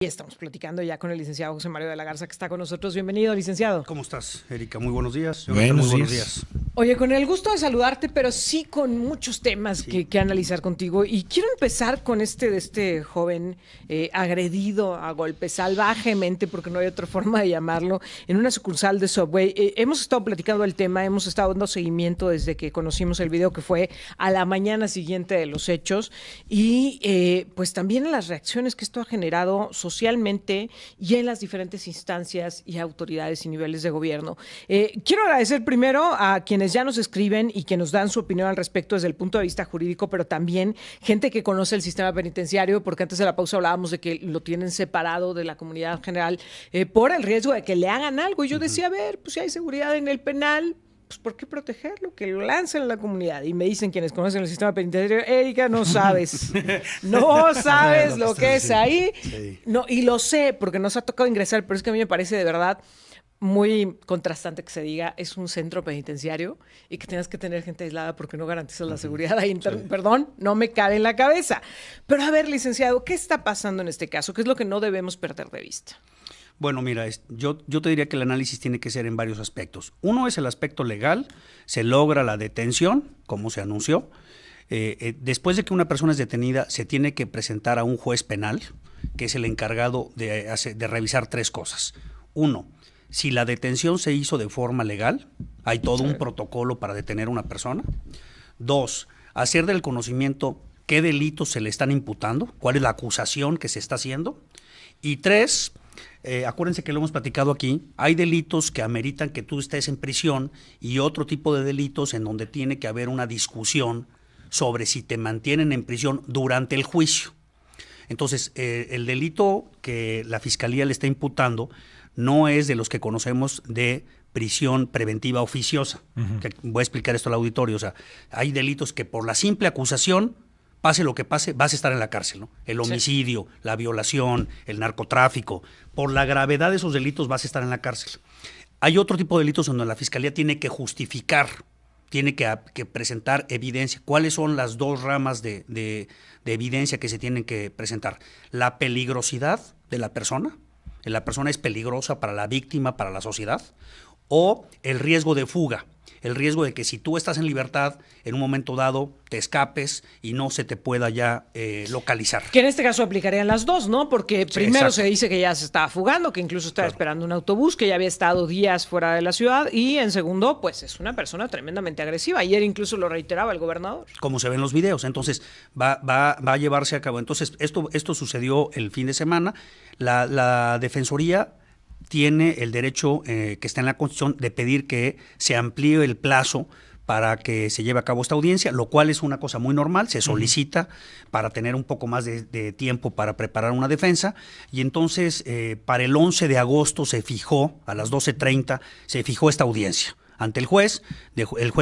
Y estamos platicando ya con el licenciado José Mario de la Garza, que está con nosotros. Bienvenido, licenciado. ¿Cómo estás, Erika? Muy buenos días. Buenos muy días. Oye, con el gusto de saludarte, pero sí con muchos temas que analizar contigo. Y quiero empezar con de este joven agredido a golpes salvajemente, porque no hay otra forma de llamarlo, en una sucursal de Subway. Hemos estado platicando el tema, hemos estado dando seguimiento desde que conocimos el video, que fue a la mañana siguiente de los hechos, y pues también en las reacciones que esto ha generado socialmente y en las diferentes instancias y autoridades y niveles de gobierno. Quiero agradecer primero a quienes ya nos escriben y que nos dan su opinión al respecto desde el punto de vista jurídico, pero también gente que conoce el sistema penitenciario, porque antes de la pausa hablábamos de que lo tienen separado de la comunidad general por el riesgo de que le hagan algo. Y yo decía, a ver, pues si hay seguridad en el penal, pues ¿por qué protegerlo? Que lo lancen a la comunidad. Y me dicen quienes conocen el sistema penitenciario, Erika, no sabes, no sabes lo que es ahí. Sí. No, y lo sé, porque nos ha tocado ingresar, pero es que a mí me parece de verdad muy contrastante que se diga es un centro penitenciario y que tengas que tener gente aislada porque no garantizas la seguridad ahí. Perdón, no me cabe en la cabeza. Pero a ver, licenciado, ¿qué está pasando en este caso? ¿Qué es lo que no debemos perder de vista? Bueno, mira, yo te diría que el análisis tiene que ser en varios aspectos. Uno es el aspecto legal, se logra la detención, como se anunció. Después de que una persona es detenida, se tiene que presentar a un juez penal, que es el encargado de revisar tres cosas. Uno, si la detención se hizo de forma legal, hay todo un protocolo para detener a una persona. Dos, hacer del conocimiento qué delitos se le están imputando, cuál es la acusación que se está haciendo. Y tres, acuérdense que lo hemos platicado aquí, hay delitos que ameritan que tú estés en prisión y otro tipo de delitos en donde tiene que haber una discusión sobre si te mantienen en prisión durante el juicio. Entonces, el delito que la Fiscalía le está imputando no es de los que conocemos de prisión preventiva oficiosa. Que voy a explicar esto al auditorio. O sea, hay delitos que por la simple acusación, pase lo que pase, vas a estar en la cárcel, ¿no? El homicidio, la violación, el narcotráfico. Por la gravedad de esos delitos vas a estar en la cárcel. Hay otro tipo de delitos donde la Fiscalía tiene que justificar, tiene que presentar evidencia. ¿Cuáles son las dos ramas de evidencia que se tienen que presentar? La peligrosidad de la persona es peligrosa para la víctima, para la sociedad, o el riesgo de fuga, el riesgo de que si tú estás en libertad, en un momento dado te escapes y no se te pueda ya localizar. Que en este caso aplicarían las dos, ¿no? Porque primero exacto. se dice que ya se estaba fugando, que incluso estaba esperando un autobús, que ya había estado días fuera de la ciudad, y en segundo, pues es una persona tremendamente agresiva. Ayer incluso lo reiteraba el gobernador. Como se ven los videos, entonces va a llevarse a cabo. Entonces, esto sucedió el fin de semana. La Defensoría tiene el derecho que está en la Constitución de pedir que se amplíe el plazo para que se lleve a cabo esta audiencia, lo cual es una cosa muy normal, se solicita para tener un poco más de tiempo para preparar una defensa, y entonces para el 11 de agosto se fijó, a las 12:30, se fijó esta audiencia ante el juez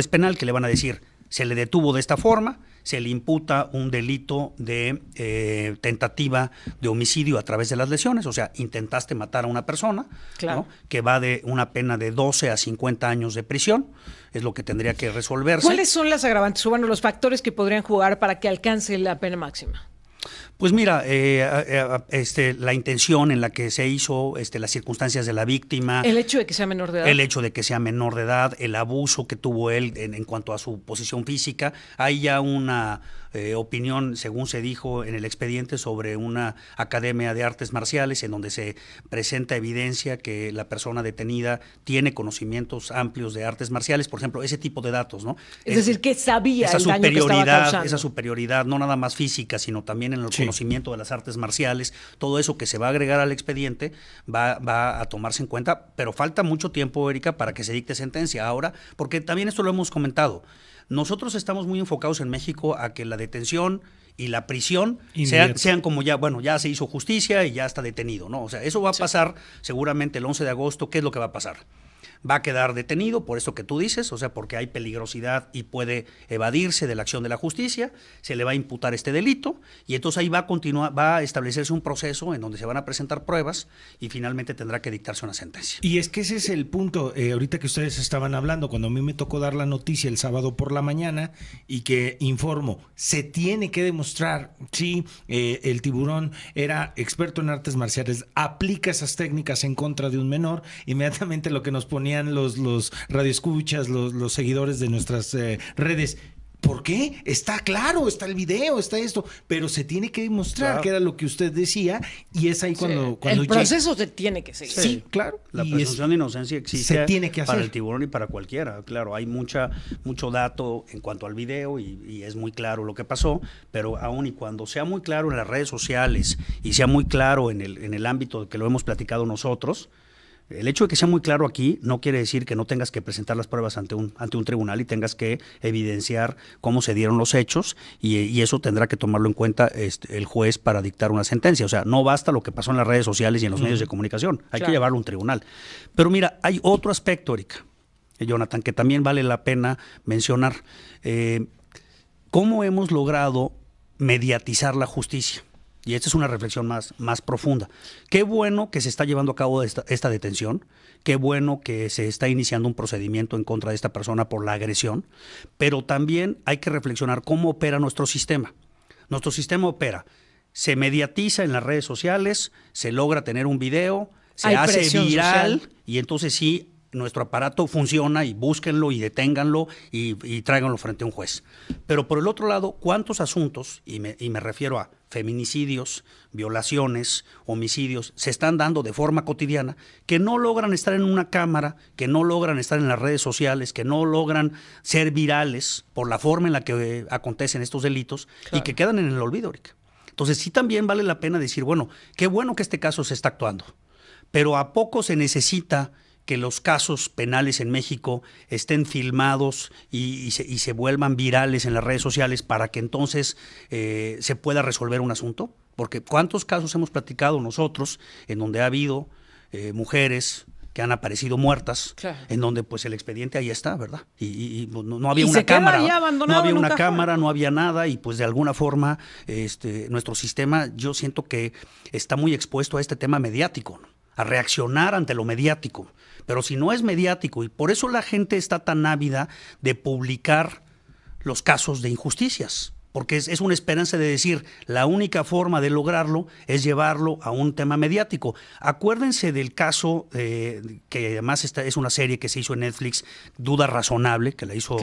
penal, que le van a decir, se le detuvo de esta forma, se le imputa un delito de tentativa de homicidio a través de las lesiones, o sea, intentaste matar a una persona, claro, ¿no? Que va de una pena de 12 a 50 años de prisión, es lo que tendría que resolverse. ¿Cuáles son las agravantes o bueno, los factores que podrían jugar para que alcance la pena máxima? Pues mira, la intención en la que se hizo, las circunstancias de la víctima. El hecho de que sea menor de edad. El hecho de que sea menor de edad, el abuso que tuvo él en cuanto a su posición física. Hay ya una opinión, según se dijo en el expediente, sobre una academia de artes marciales en donde se presenta evidencia que la persona detenida tiene conocimientos amplios de artes marciales, por ejemplo, ese tipo de datos, ¿no? Es decir, que sabía el daño que estaba causando. Esa superioridad, no nada más física, sino también en el conocimiento de las artes marciales, todo eso que se va a agregar al expediente va a tomarse en cuenta, pero falta mucho tiempo, Erika, para que se dicte sentencia ahora, porque también esto lo hemos comentado. Nosotros estamos muy enfocados en México a que la detención y la prisión sean como ya, bueno, ya se hizo justicia y ya está detenido, ¿no? O sea, eso va a pasar seguramente el 11 de agosto. ¿Qué es lo que va a pasar? va a quedar detenido por esto que tú dices, o sea, porque hay peligrosidad y puede evadirse de la acción de la justicia, se le va a imputar este delito y entonces ahí va a continuar, va a establecerse un proceso en donde se van a presentar pruebas y finalmente tendrá que dictarse una sentencia. Y es que ese es el punto, ahorita que ustedes estaban hablando, cuando a mí me tocó dar la noticia el sábado por la mañana y que informo, se tiene que demostrar si el tiburón era experto en artes marciales, aplica esas técnicas en contra de un menor, inmediatamente lo que nos ponían los radioescuchas, los seguidores de nuestras redes. ¿Por qué? Está claro, está el video, está esto, pero se tiene que demostrar que era lo que usted decía y es ahí cuando el proceso se tiene que seguir. Sí, claro. La presunción de inocencia existe se tiene que hacer para el tiburón y para cualquiera. Claro, hay mucho dato en cuanto al video y es muy claro lo que pasó, pero aún y cuando sea muy claro en las redes sociales y sea muy claro en el ámbito que lo hemos platicado nosotros, el hecho de que sea muy claro aquí no quiere decir que no tengas que presentar las pruebas ante un tribunal y tengas que evidenciar cómo se dieron los hechos y eso tendrá que tomarlo en cuenta el juez para dictar una sentencia. O sea, no basta lo que pasó en las redes sociales y en los medios de comunicación, hay que llevarlo a un tribunal. Pero mira, hay otro aspecto, Erika, Jonathan, que también vale la pena mencionar. ¿Cómo hemos logrado mediatizar la justicia? Y esta es una reflexión más profunda. Qué bueno que se está llevando a cabo esta detención, qué bueno que se está iniciando un procedimiento en contra de esta persona por la agresión, pero también hay que reflexionar cómo opera nuestro sistema. Nuestro sistema opera, se mediatiza en las redes sociales, se logra tener un video, se hace viral social. Y entonces sí, nuestro aparato funciona y búsquenlo y deténganlo y tráiganlo frente a un juez. Pero por el otro lado, ¿cuántos asuntos, y me refiero a feminicidios, violaciones, homicidios, se están dando de forma cotidiana que no logran estar en una cámara, que no logran estar en las redes sociales, que no logran ser virales por la forma en la que acontecen estos delitos y que quedan en el olvido, Rick? Entonces sí también vale la pena decir, bueno, qué bueno que este caso se está actuando, pero ¿a poco se necesita que los casos penales en México estén filmados y se vuelvan virales en las redes sociales para que entonces se pueda resolver un asunto? Porque ¿cuántos casos hemos platicado nosotros en donde ha habido mujeres que han aparecido muertas, en donde pues el expediente ahí está, ¿verdad? Y no había una cámara, no había una cámara, no había nada y pues de alguna forma nuestro sistema yo siento que está muy expuesto a este tema mediático, ¿no? A reaccionar ante lo mediático. Pero si no es mediático, y por eso la gente está tan ávida de publicar los casos de injusticias, porque es una esperanza de decir, la única forma de lograrlo es llevarlo a un tema mediático. Acuérdense del caso, que además es una serie que se hizo en Netflix, Duda Razonable, que la hizo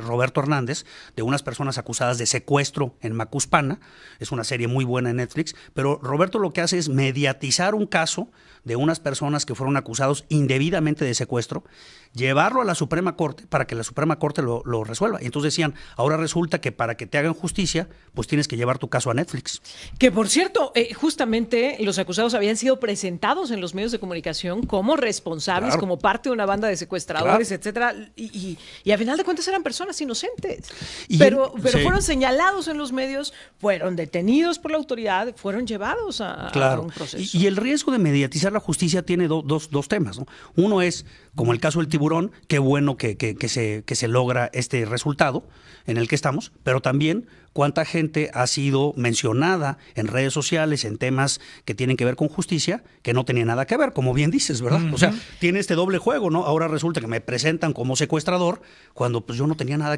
Roberto Hernández, de unas personas acusadas de secuestro en Macuspana. Es una serie muy buena en Netflix, pero Roberto lo que hace es mediatizar un caso de unas personas que fueron acusados indebidamente de secuestro, llevarlo a la Suprema Corte para que la Suprema Corte lo resuelva. Y entonces decían, ahora resulta que para que te hagan justicia, pues tienes que llevar tu caso a Netflix. Que por cierto, justamente los acusados habían sido presentados en los medios de comunicación como responsables, como parte de una banda de secuestradores, etcétera, y a final de cuentas eran personas inocentes. Pero fueron señalados en los medios, fueron detenidos por la autoridad, fueron llevados a un proceso. Y el riesgo de mediatizar la justicia tiene dos temas, ¿no? Uno es, como el caso del tiburón, qué bueno que se logra este resultado en el que estamos, pero también cuánta gente ha sido mencionada en redes sociales en temas que tienen que ver con justicia, que no tenía nada que ver, como bien dices, ¿verdad? O sea, tiene este doble juego, ¿no? Ahora resulta que me presentan como secuestrador cuando pues yo no tenía nada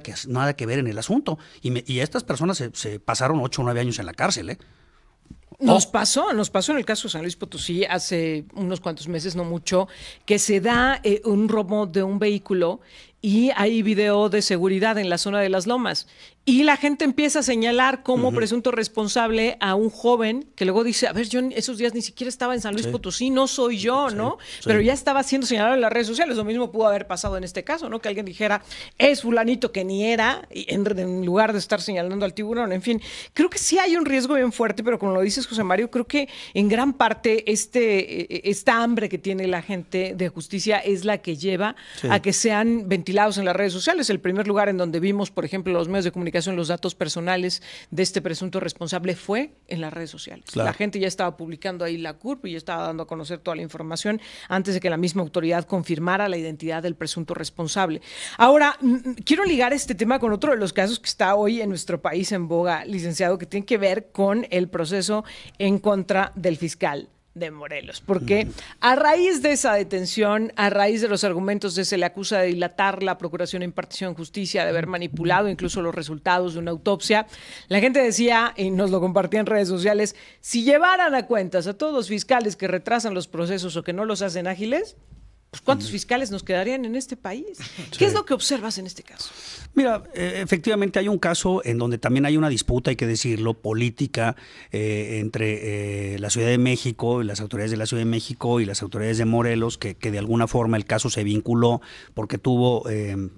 que ver en el asunto. Y estas personas se pasaron 8 o 9 años en la cárcel, ¿eh? Nos pasó en el caso de San Luis Potosí hace unos cuantos meses, no mucho, que se da un robo de un vehículo y hay video de seguridad en la zona de Las Lomas. Y la gente empieza a señalar como presunto responsable a un joven que luego dice, a ver, yo esos días ni siquiera estaba en San Luis Potosí, no soy yo, ¿no? Pero ya estaba siendo señalado en las redes sociales. Lo mismo pudo haber pasado en este caso, ¿no? Que alguien dijera, es fulanito que ni era, en lugar de estar señalando al tiburón. En fin, creo que sí hay un riesgo bien fuerte, pero como lo dices, José Mario, creo que en gran parte esta hambre que tiene la gente de justicia es la que lleva a que sean ventilados ventilados en las redes sociales. El primer lugar en donde vimos, por ejemplo, los medios de comunicación, los datos personales de este presunto responsable fue en las redes sociales. Claro. La gente ya estaba publicando ahí la CURP y ya estaba dando a conocer toda la información antes de que la misma autoridad confirmara la identidad del presunto responsable. Ahora, quiero ligar este tema con otro de los casos que está hoy en nuestro país en boga, licenciado, que tiene que ver con el proceso en contra del fiscal de Morelos, porque a raíz de esa detención, a raíz de los argumentos de se le acusa de dilatar la procuración e impartición de justicia, de haber manipulado incluso los resultados de una autopsia, la gente decía, y nos lo compartía en redes sociales, si llevaran a cuentas a todos los fiscales que retrasan los procesos o que no los hacen ágiles, pues ¿cuántos fiscales nos quedarían en este país? ¿Qué es lo que observas en este caso? Mira, efectivamente hay un caso en donde también hay una disputa, hay que decirlo, política entre la Ciudad de México, las autoridades de la Ciudad de México y las autoridades de Morelos, que de alguna forma el caso se vinculó porque tuvo,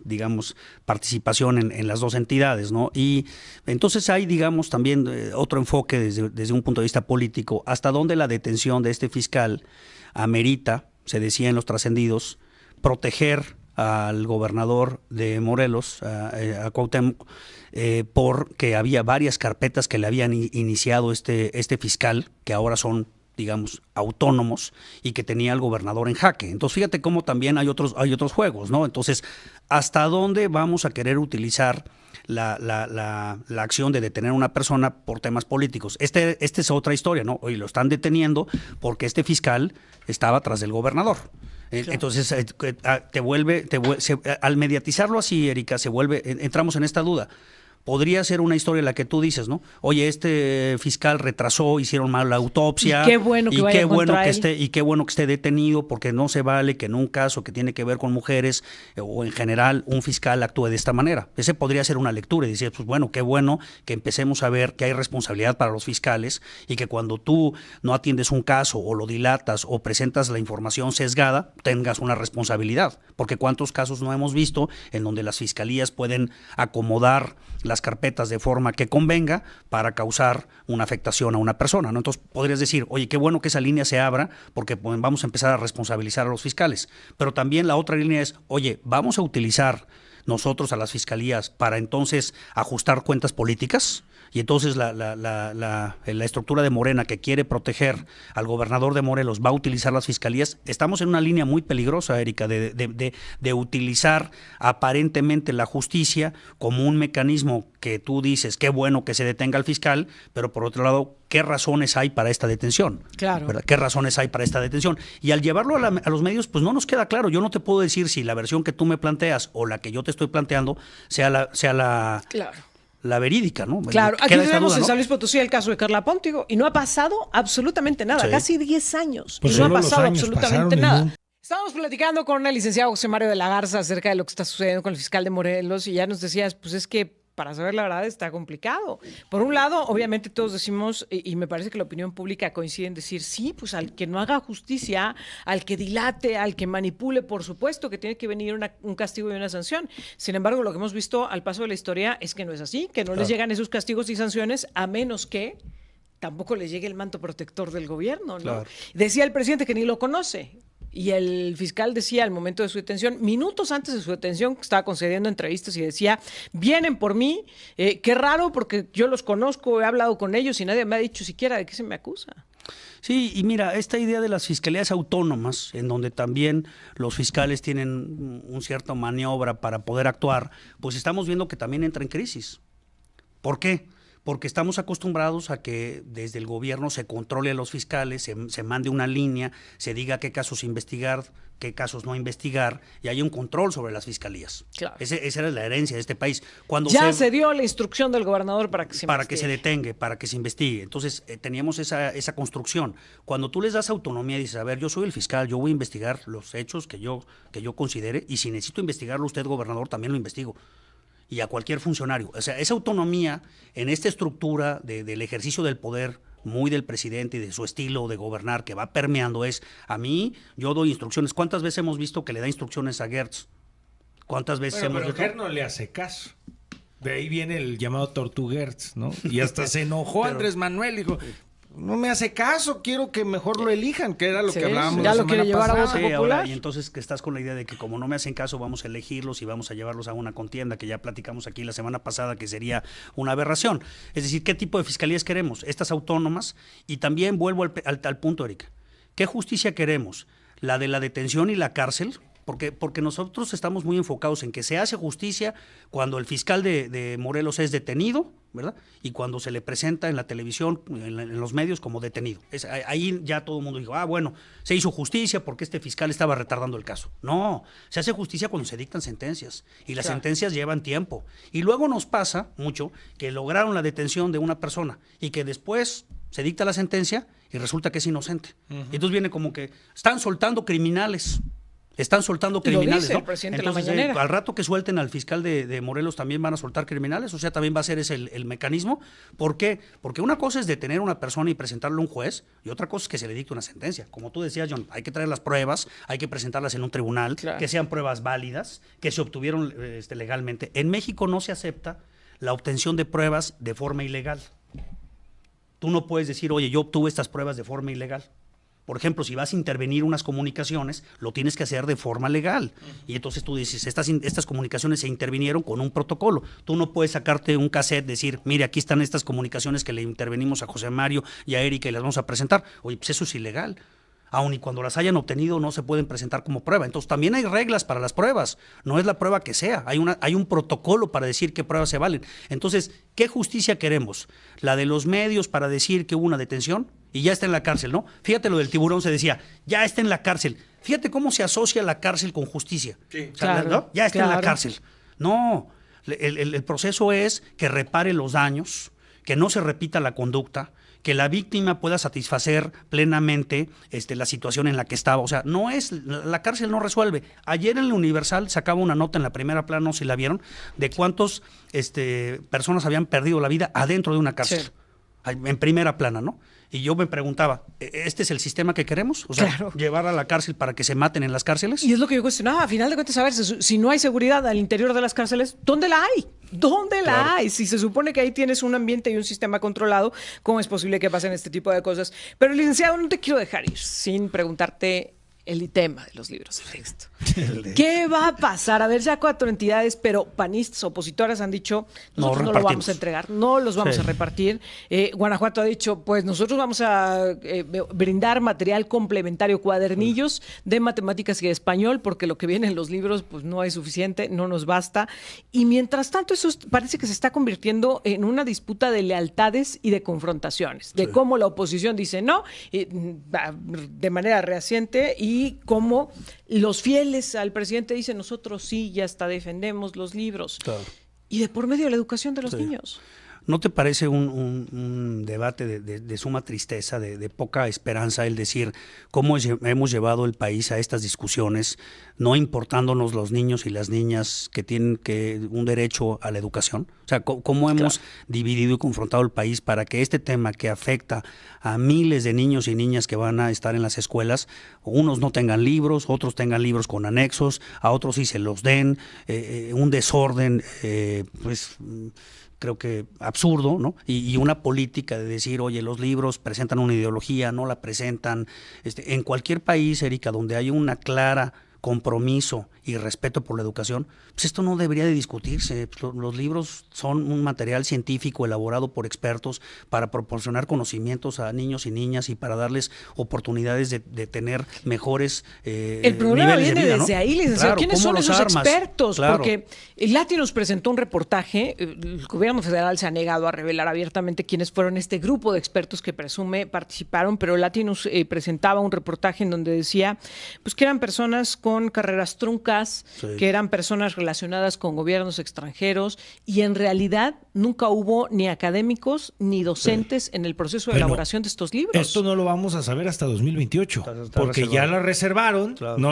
digamos, participación en las dos entidades, ¿no? Y entonces hay, digamos, también otro enfoque desde un punto de vista político, hasta dónde la detención de este fiscal amerita, se decía en los trascendidos, proteger al gobernador de Morelos, a Cuauhtémoc, porque había varias carpetas que le habían iniciado este fiscal, que ahora son, digamos, autónomos, y que tenía al gobernador en jaque. Entonces, fíjate cómo también hay otros juegos, ¿no? Entonces, ¿hasta dónde vamos a querer utilizar la acción de detener a una persona por temas políticos? Esta es otra historia, ¿no? Hoy lo están deteniendo porque este fiscal estaba tras del gobernador. Claro. Entonces, al mediatizarlo así, Erika, entramos en esta duda. Podría ser una historia la que tú dices, ¿no? Oye, este fiscal retrasó, hicieron mal la autopsia. Y qué bueno que vaya contra él. Y qué bueno que esté detenido, porque no se vale que en un caso que tiene que ver con mujeres o en general un fiscal actúe de esta manera. Ese podría ser una lectura y decir, pues bueno, qué bueno que empecemos a ver que hay responsabilidad para los fiscales y que cuando tú no atiendes un caso o lo dilatas o presentas la información sesgada, tengas una responsabilidad. Porque cuántos casos no hemos visto en donde las fiscalías pueden acomodar las carpetas de forma que convenga para causar una afectación a una persona, ¿no? Entonces podrías decir, oye, qué bueno que esa línea se abra porque pues, vamos a empezar a responsabilizar a los fiscales. Pero también la otra línea es, oye, vamos a utilizar nosotros a las fiscalías para entonces ajustar cuentas políticas. Y entonces la estructura de Morena, que quiere proteger al gobernador de Morelos, va a utilizar las fiscalías. Estamos en una línea muy peligrosa, Erika, de utilizar aparentemente la justicia como un mecanismo que tú dices, qué bueno que se detenga al fiscal, pero por otro lado, ¿qué razones hay para esta detención? Claro. ¿Verdad? ¿Qué razones hay para esta detención? Y al llevarlo a los medios, pues no nos queda claro. Yo no te puedo decir si la versión que tú me planteas o la que yo te estoy planteando sea la Claro. La verídica, ¿no? Claro, aquí tenemos duda, en ¿no? San Luis Potosí el caso de Carla Póntigo y no ha pasado absolutamente nada, Sí. Casi 10 años Pues y no ha solo los pasado años absolutamente pasaron nada. en un- Estábamos platicando con el licenciado José Mario de la Garza acerca de lo que está sucediendo con el fiscal de Morelos y ya nos decías, pues es que para saber la verdad está complicado. Por un lado, obviamente todos decimos, y me parece que la opinión pública coincide en decir, sí, pues al que no haga justicia, al que dilate, al que manipule, por supuesto que tiene que venir un castigo y una sanción. Sin embargo, lo que hemos visto al paso de la historia es que no es así, que no les llegan esos castigos y sanciones a menos que tampoco les llegue el manto protector del gobierno, ¿no? Claro. Decía el presidente que ni lo conoce. Y el fiscal decía al momento de su detención, minutos antes de su detención, que estaba concediendo entrevistas y decía, vienen por mí, qué raro porque yo los conozco, he hablado con ellos y nadie me ha dicho siquiera de qué se me acusa. Sí, y mira, esta idea de las fiscalías autónomas, en donde también los fiscales tienen un cierto maniobra para poder actuar, pues estamos viendo que también entra en crisis. ¿Por qué? Porque estamos acostumbrados a que desde el gobierno se controle a los fiscales, se mande una línea, se diga qué casos investigar, qué casos no investigar, y hay un control sobre las fiscalías. Claro. Esa era la herencia de este país. Cuando Ya se dio la instrucción del gobernador para que se investigue. detenga, para que se investigue. Entonces, teníamos esa construcción. Cuando tú les das autonomía y dices, a ver, yo soy el fiscal, yo voy a investigar los hechos que yo considere, y si necesito investigarlo usted, gobernador, también lo investigo. Y a cualquier funcionario. O sea, esa autonomía en esta estructura del ejercicio del poder muy del presidente y de su estilo de gobernar que va permeando es, a mí, yo doy instrucciones. ¿Cuántas veces hemos visto que le da instrucciones a Gertz? ¿Cuántas veces Bueno, hemos pero visto? Gertz no le hace caso. De ahí viene el llamado Tortuguerz, ¿no? Y hasta se enojó Andrés Manuel, dijo, no me hace caso, quiero que mejor lo elijan, que era lo que hablábamos ya la lo semana quiere llevar a pasada. voto Sí, popular. ahora, y entonces que estás con la idea de que como no me hacen caso, vamos a elegirlos y vamos a llevarlos a una contienda, que ya platicamos aquí la semana pasada, que sería una aberración. Es decir, ¿qué tipo de fiscalías queremos? Estas autónomas, y también vuelvo al punto, Erika. ¿Qué justicia queremos? ¿La de la detención y la cárcel? Porque nosotros estamos muy enfocados en que se hace justicia cuando el fiscal de Morelos es detenido, ¿verdad? Y cuando se le presenta en la televisión, en los medios, como detenido. Ahí ya todo el mundo dijo, bueno, se hizo justicia porque este fiscal estaba retardando el caso. No, se hace justicia cuando se dictan sentencias. Y las sentencias llevan tiempo. Y luego nos pasa mucho que lograron la detención de una persona y que después se dicta la sentencia y resulta que es inocente. Y entonces viene como que están soltando criminales. Están soltando criminales, lo dice ¿no? el presidente Entonces, en la mañanera. al rato que suelten al fiscal de Morelos también van a soltar criminales, o sea, también va a ser ese el mecanismo. ¿Por qué? Porque una cosa es detener a una persona y presentarle a un juez, y otra cosa es que se le dicte una sentencia. Como tú decías, John, hay que traer las pruebas, hay que presentarlas en un tribunal, claro, que sean pruebas válidas, que se obtuvieron legalmente. En México no se acepta la obtención de pruebas de forma ilegal. Tú no puedes decir, oye, yo obtuve estas pruebas de forma ilegal. Por ejemplo, si vas a intervenir unas comunicaciones, lo tienes que hacer de forma legal. Y entonces tú dices, estas comunicaciones se intervinieron con un protocolo. Tú no puedes sacarte un cassette, decir, mire, aquí están estas comunicaciones que le intervenimos a José Mario y a Erika y las vamos a presentar. Oye, pues eso es ilegal. Aun y cuando las hayan obtenido no se pueden presentar como prueba. Entonces también hay reglas para las pruebas. No es la prueba que sea. Hay un protocolo para decir qué pruebas se valen. Entonces, ¿qué justicia queremos? ¿La de los medios para decir que hubo una detención? Y ya está en la cárcel, ¿no? Fíjate, lo del tiburón se decía, ya está en la cárcel. Fíjate cómo se asocia la cárcel con justicia. Sí, o sea, claro, ¿no? Ya está en la claro. cárcel. No, el proceso es que repare los daños, que no se repita la conducta, que la víctima pueda satisfacer plenamente la situación en la que estaba. O sea, no es, la cárcel no resuelve. Ayer en el Universal sacaba una nota en la primera plana, no sé si la vieron, de cuántas personas habían perdido la vida adentro de una cárcel. Sí. En primera plana, ¿no? Y yo me preguntaba, ¿este es el sistema que queremos? O sea, claro, llevar a la cárcel para que se maten en las cárceles. Y es lo que yo cuestionaba, a final de cuentas, a ver, si no hay seguridad al interior de las cárceles, ¿dónde la hay? ¿Dónde la Claro. hay? Si se supone que ahí tienes un ambiente y un sistema controlado, ¿cómo es posible que pasen este tipo de cosas? Pero, licenciado, no te quiero dejar ir sin preguntarte el tema de los libros de texto. ¿Qué va a pasar? A ver, ya 4 entidades, pero panistas, opositoras han dicho, nosotros no lo vamos a entregar, no los vamos a repartir. Guanajuato ha dicho, pues nosotros vamos a brindar material complementario, cuadernillos de matemáticas y de español, porque lo que viene en los libros pues no es suficiente, no nos basta. Y mientras tanto, eso parece que se está convirtiendo en una disputa de lealtades y de confrontaciones, de cómo la oposición dice no, de manera rehaciente, y cómo los fieles al presidente dicen nosotros sí, ya hasta defendemos los libros. Claro. Y de por medio de la educación de los niños. ¿No te parece un debate de suma tristeza, de poca esperanza, el decir cómo hemos llevado el país a estas discusiones, no importándonos los niños y las niñas que tienen un derecho a la educación? O sea, cómo hemos dividido y confrontado el país para que este tema que afecta a miles de niños y niñas que van a estar en las escuelas, unos no tengan libros, otros tengan libros con anexos, a otros sí se los den, un desorden, pues creo que absurdo, ¿no? Y una política de decir, oye, los libros presentan una ideología, no la presentan. En cualquier país, Erika, donde hay una clara compromiso y respeto por la educación, pues esto no debería de discutirse. Los libros son un material científico elaborado por expertos para proporcionar conocimientos a niños y niñas y para darles oportunidades de tener mejores el problema niveles viene de vida, desde ¿no? ahí, licenciado. Claro, ¿Quiénes ¿cómo son los esos armas? expertos? Claro. Porque Lati nos presentó un reportaje, el gobierno federal se ha negado a revelar abiertamente quiénes fueron este grupo de expertos que presume participaron, pero Lati nos presentaba un reportaje en donde decía pues que eran personas con carreras truncas, que eran personas relacionadas con gobiernos extranjeros, y en realidad nunca hubo ni académicos ni docentes en el proceso de elaboración de estos libros. Esto no lo vamos a saber hasta 2028, Está porque reservado. ya la reservaron. Claro. No,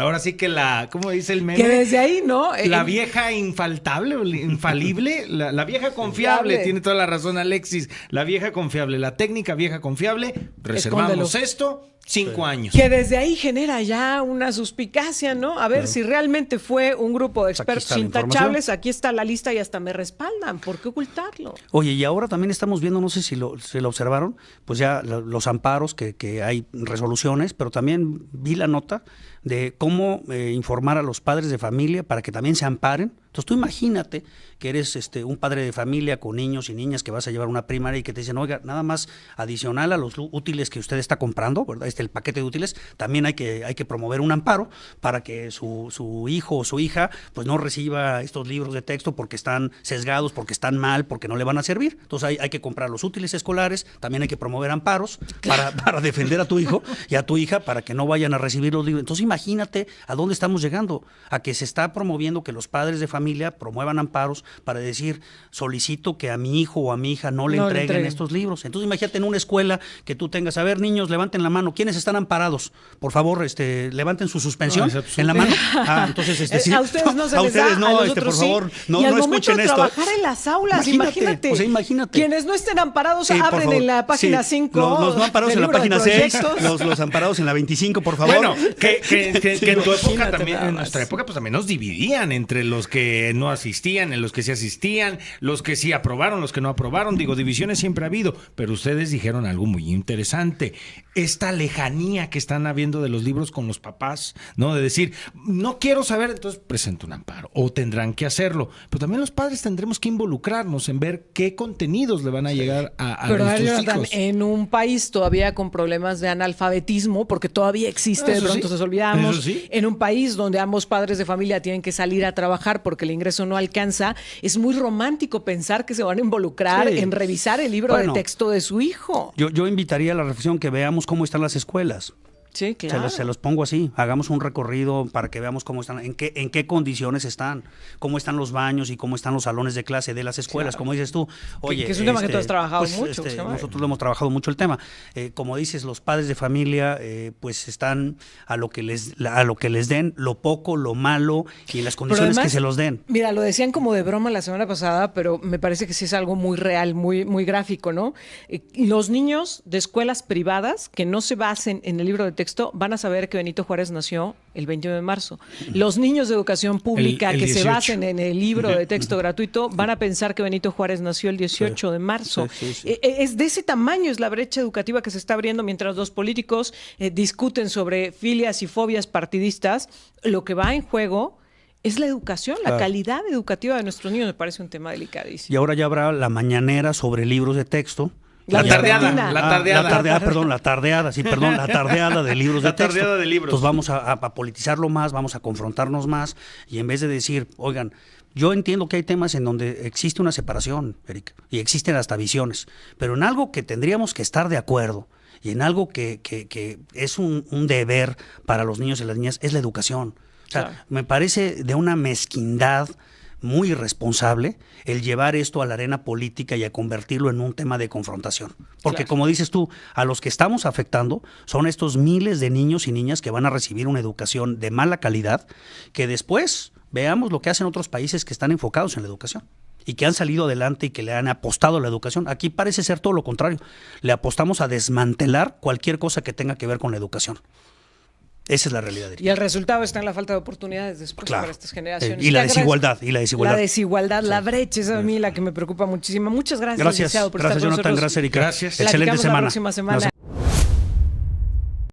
ahora sí que ¿cómo dice el meme? Que desde ahí, ¿no? La vieja infaltable, infalible, la vieja confiable, tiene toda la razón Alexis, la vieja confiable, la técnica vieja confiable, reservamos Escóndelo. esto 5 años. Que desde ahí genera ya una suspicacia, ¿no? A ver si realmente fue un grupo de Pues aquí expertos está la intachables, aquí está la lista y hasta me respaldan, porque que ocultarlo. Oye, y ahora también estamos viendo, no sé si lo observaron, pues ya los amparos, que hay resoluciones, pero también vi la nota de cómo informar a los padres de familia para que también se amparen. Entonces tú imagínate que eres un padre de familia con niños y niñas que vas a llevar una primaria y que te dicen, oiga, nada más adicional a los útiles que usted está comprando, ¿verdad? El paquete de útiles, también hay que promover un amparo para que su hijo o su hija pues no reciba estos libros de texto porque están sesgados, porque están mal, porque no le van a servir. Entonces hay que comprar los útiles escolares, también hay que promover amparos para defender a tu hijo y a tu hija para que no vayan a recibir los libros. Entonces imagínate a dónde estamos llegando, a que se está promoviendo que los padres de familia promuevan amparos para decir, solicito que a mi hijo o a mi hija no le entreguen estos libros. Entonces imagínate en una escuela que tú tengas, a ver, niños, levanten la mano, ¿quiénes están amparados? Por favor, levanten su suspensión en la mano. Entonces a ustedes no se les da, a nosotros por favor, sí. no y al escuchen momento de trabajar en las aulas, imagínate. O sea, imagínate. Quienes no estén amparados, abren en la página 5. Los no amparados en la página 6, los amparados en la 25, por favor. Bueno, que en tu época también, en nuestra época, pues también nos dividían entre los que no asistían, en los que sí asistían, los que sí aprobaron, los que no aprobaron. Digo, divisiones siempre ha habido, pero ustedes dijeron algo muy interesante. Esta lejanía que están habiendo de los libros con los papás, ¿no? De decir, no quiero saber, entonces presento un amparo, o tendrán que hacerlo. Pero también los padres tendremos que involucrarnos en ver qué contenidos le van a llegar a nuestros hijos. En un país todavía con problemas de analfabetismo, porque todavía existe, de pronto nos olvidamos, en un país donde ambos padres de familia tienen que salir a trabajar porque el ingreso no alcanza, es muy romántico pensar que se van a involucrar en revisar el libro de texto de su hijo. Yo invitaría a la reflexión que veamos cómo están las escuelas. Sí, claro. Se los pongo así, hagamos un recorrido para que veamos cómo están, en qué condiciones están, cómo están los baños y cómo están los salones de clase de las escuelas, como dices tú. Oye, que es un tema que tú has trabajado mucho. Nosotros lo hemos trabajado mucho el tema. Como dices, los padres de familia pues están a lo que les den, lo poco, lo malo y en las condiciones además, que se los den. Mira, lo decían como de broma la semana pasada, pero me parece que sí es algo muy real, muy, muy gráfico, ¿no? Los niños de escuelas privadas que no se basen en el libro de texto van a saber que Benito Juárez nació el 21 de marzo. Los niños de educación pública el que 18. Se basen en el libro de texto gratuito van a pensar que Benito Juárez nació el 18 de marzo. Sí. Es de ese tamaño es la brecha educativa que se está abriendo mientras los políticos discuten sobre filias y fobias partidistas. Lo que va en juego es la educación, la calidad educativa de nuestros niños. Me parece un tema delicadísimo. Y ahora ya habrá la mañanera sobre libros de texto. La tardeada de libros de texto. Tardeada de libros. Entonces vamos a politizarlo más, vamos a confrontarnos más y en vez de decir, oigan, yo entiendo que hay temas en donde existe una separación, Eric, y existen hasta visiones, pero en algo que tendríamos que estar de acuerdo y en algo que es un deber para los niños y las niñas es la educación. O sea, me parece de una mezquindad muy irresponsable el llevar esto a la arena política y a convertirlo en un tema de confrontación. Porque como dices tú, a los que estamos afectando son estos miles de niños y niñas que van a recibir una educación de mala calidad, que después veamos lo que hacen otros países que están enfocados en la educación y que han salido adelante y que le han apostado a la educación. Aquí parece ser todo lo contrario. Le apostamos a desmantelar cualquier cosa que tenga que ver con la educación. Esa es la realidad. Y el resultado está en la falta de oportunidades después para estas generaciones. Y la desigualdad. La brecha, esa es a mí la que me preocupa muchísimo. Muchas gracias, licenciado, por estar con Jonathan, nosotros. gracias, Erika. Gracias. Excelente semana. La próxima semana.